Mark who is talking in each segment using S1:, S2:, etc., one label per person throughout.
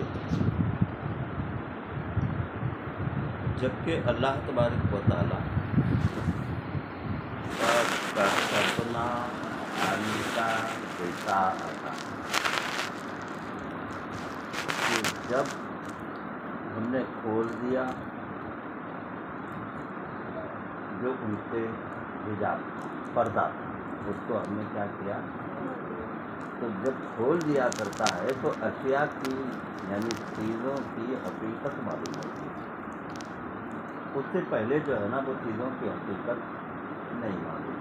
S1: के, जबकि अल्लाह तबारक व तआला का सपना आने का ऐसा आता कि जब हमने खोल दिया जो उनसे हिजाब पर्दा उसको हमने क्या किया, तो जब खोल दिया करता है तो अशिया की यानी चीज़ों की हकीकत मालूम होती है। उससे पहले जो है ना वो चीज़ों की हकीकत नहीं मालूम।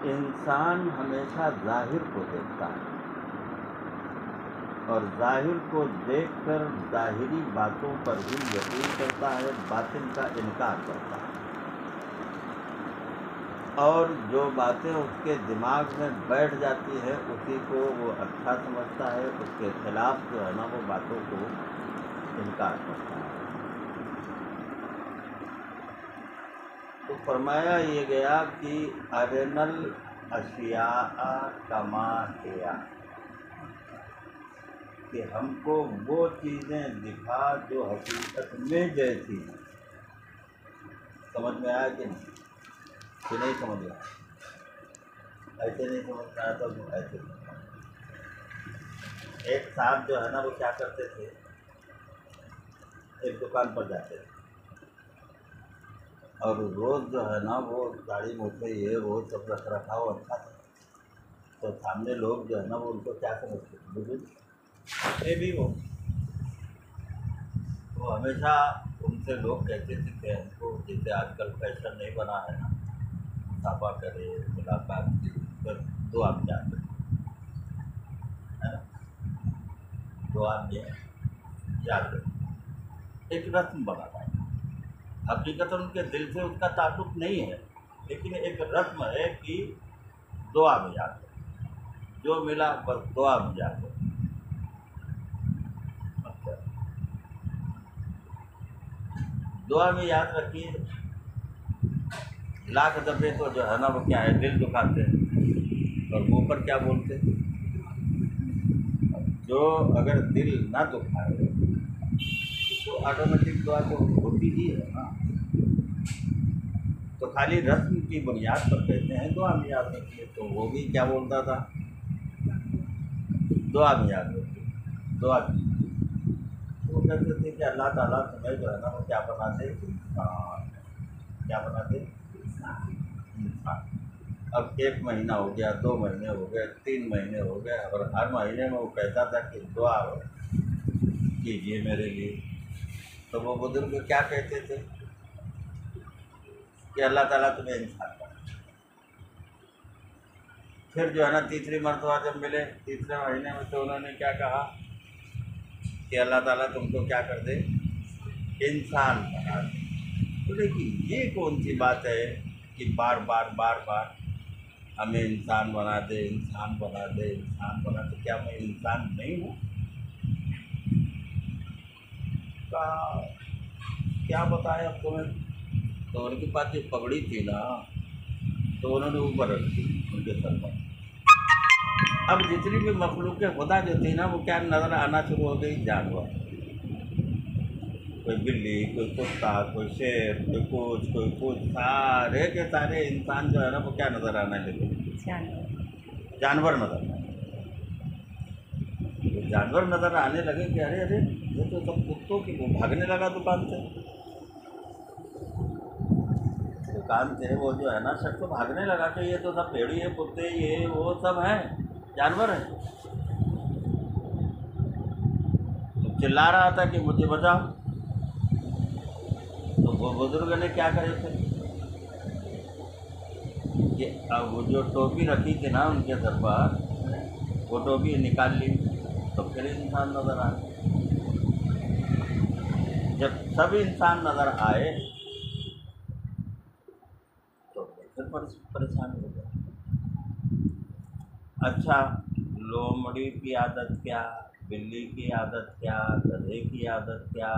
S1: इंसान हमेशा ज़ाहिर को देखता है और ज़ाहिर को देखकर ज़ाहिरी बातों पर ही यकीन करता है, बातिन का इनकार करता है। और जो बातें उसके दिमाग में बैठ जाती है उसी को वो अच्छा समझता है, उसके खिलाफ जो है ना वो बातों को इनकार करता है। तो फरमाया ये गया कि अरनल अशिया कमा हिया, कि हमको वो चीज़ें दिखा जो हकीकत में जैसी हैं। समझ में आया कि नहीं समझ में आया? ऐसे नहीं समझ में आया तो ऐसे। एक साहब जो है ना वो क्या करते थे, एक दुकान पर जाते थे और रोज़ जो है ना वो दाढ़ी मूछे ये वो सब रख रखा हो अच्छा था। तो सामने लोग जो है ना वो उनको क्या समझते थे, बुजुर्ग ये भी हो। तो हमेशा उनसे लोग कहते थे कि हमको जैसे आजकल फैशन नहीं बना है ना, मुसाफा करे मुलाकात की फिर दुआ में जाते है ना, दुआ में जाते एक रस्म बना था। हकीकत उनके दिल से उसका ताल्लुक नहीं है, लेकिन एक रस्म है कि दुआ में जाते, जो मिला बस दुआ में जाते। अच्छा, दुआ में याद रखिए, लाख दफे तो जो है ना वो क्या है दिल दुखाते हैं और मुँह पर क्या बोलते हैं। जो अगर दिल ना दुखाए तो ऑटोमेटिक दुआ तो होती ही है ना। तो खाली रस्म की बुनियाद पर कहते हैं दुआ में याद रखिए, तो वो भी क्या बोलता था, दुआ में याद रखिए, दुआ की। तो कहते थे कि अल्लाह ताला तुम्हें जो है ना वो क्या बना दे, क्या बना दे, इंसान। अब 1 महीना हो गया, 2 महीने हो गए, 3 महीने हो गए और हर महीने में वो कहता था कि दुआ कीजिए मेरे लिए। तो वो बुजुर्ग क्या कहते थे कि अल्लाह ताला तुम्हें इंसान बना। फिर जो है ना तीसरी मरतबा जब मिले तीसरे महीने में तो उन्होंने क्या कहा कि अल्लाह ताला तुमको क्या कर दे, इंसान बना दे। तो देखिए ये कौन सी बात है कि बार बार हमें इंसान बना दे, इंसान बना दे, इंसान बना दे। क्या मैं इंसान नहीं हूँ? क्या बताया अब तुम्हें। तो उनके पास जो पगड़ी थी ना तो उन्होंने ऊपर रख दी उनके सर पर। अब जितनी भी मखलूक़ खुदा जो थी ना वो क्या नज़र आना शुरू हो गई, जानवर, कोई बिल्ली, कोई कुत्ता, कोई शेर, कोई कुछ सारे के सारे इंसान जो है ना वो क्या नज़र आने लगे, जानवर नज़र आने। तो जानवर नज़र आने लगे कि अरे अरे ये तो सब कुत्तों की, वो भागने लगा दुकान से वो जो है ना शख्स तो भागने लगा कि ये तो सब भेड़िए है, कुत्ते ये वो सब हैं, जानवर हैं। तो चिल्ला रहा था कि मुझे बचाओ। तो वो बुजुर्ग ने क्या करे थे कि अब वो जो टोपी रखी थी ना उनके सर पर, वो टोपी निकाल ली तो फिर इंसान नज़र आए। जब सब इंसान नज़र आए तो फिर परेशान हो गया। अच्छा, लोमड़ी की आदत क्या, बिल्ली की आदत क्या, गधे की आदत क्या,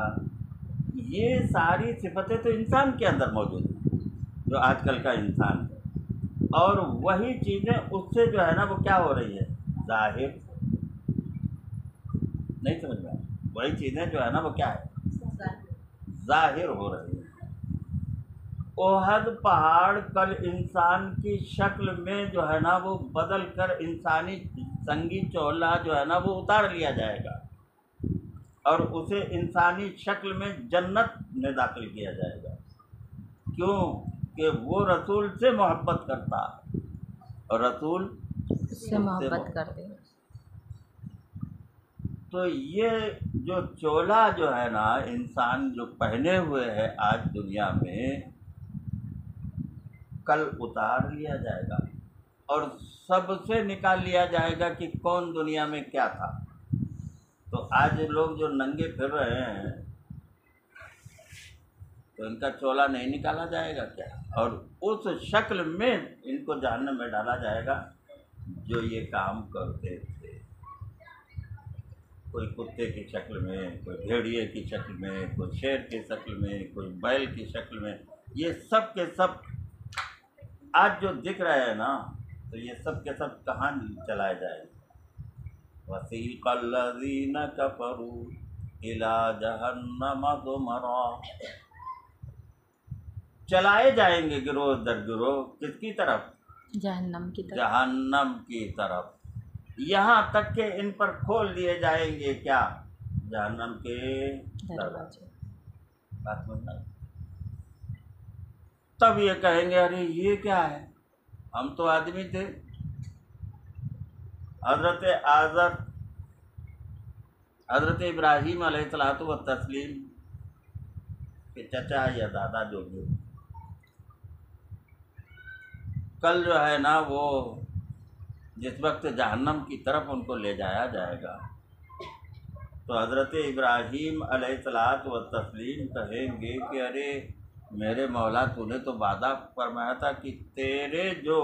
S1: ये सारी सिफतें तो इंसान के अंदर मौजूद हैं जो आजकल का इंसान है। और वही चीज़ें उससे जो है ना वो क्या हो रही है, ज़ाहिर नहीं समझ में आया। वही चीज़ें जो है ना वो क्या है, जाहिर हो रही है। ओहद पहाड़ कल इंसान की शक्ल में जो है ना वो बदल कर इंसानी संगी चोला जो है ना वो उतार लिया जाएगा और उसे इंसानी शक्ल में जन्नत में दाखिल किया जाएगा। क्यों कि वो रसूल से मोहब्बत करता है और रसूल
S2: से मोहब्बत करते हैं।
S1: तो ये जो चोला जो है ना इंसान जो पहने हुए है आज दुनिया में, कल उतार लिया जाएगा और सबसे निकाल लिया जाएगा कि कौन दुनिया में क्या था। तो आज लोग जो नंगे फिर रहे हैं तो इनका चोला नहीं निकाला जाएगा क्या, और उस शक्ल में इनको जहन्नम में डाला जाएगा जो ये काम करते थे। कोई कुत्ते की शक्ल में, कोई भेड़िए की शक्ल में, कोई शेर की शक्ल में, कोई बैल की शक्ल में, ये सब के सब आज जो दिख रहे हैं ना, तो ये सब के सब कहाँ चलाए जाएंगे। वसीक़ल्लज़ीन कफ़रू इला जहन्नम ज़ुमरा, चलाए जाएंगे गिरोह दर गिरोह, किसकी तरफ,
S2: जहन्नम की तरफ।
S1: जहन्नम की तरफ। यहाँ तक के इन पर खोल दिए जाएंगे क्या, जहन्नम के दरवाजे। बात समझना। तब ये कहेंगे अरे ये क्या है, हम तो आदमी थे। हज़रत इब्राहीम अलैहिस्सलातु व तस्लीम के चचा या दादा जो भी, कल जो है ना वो जिस वक्त जहन्नम की तरफ उनको ले जाया जाएगा तो हज़रत इब्राहीम अलैहिस्सलातु व तस्लीम कहेंगे कि अरे मेरे मौला, तूने तो वादा फरमाया था कि तेरे जो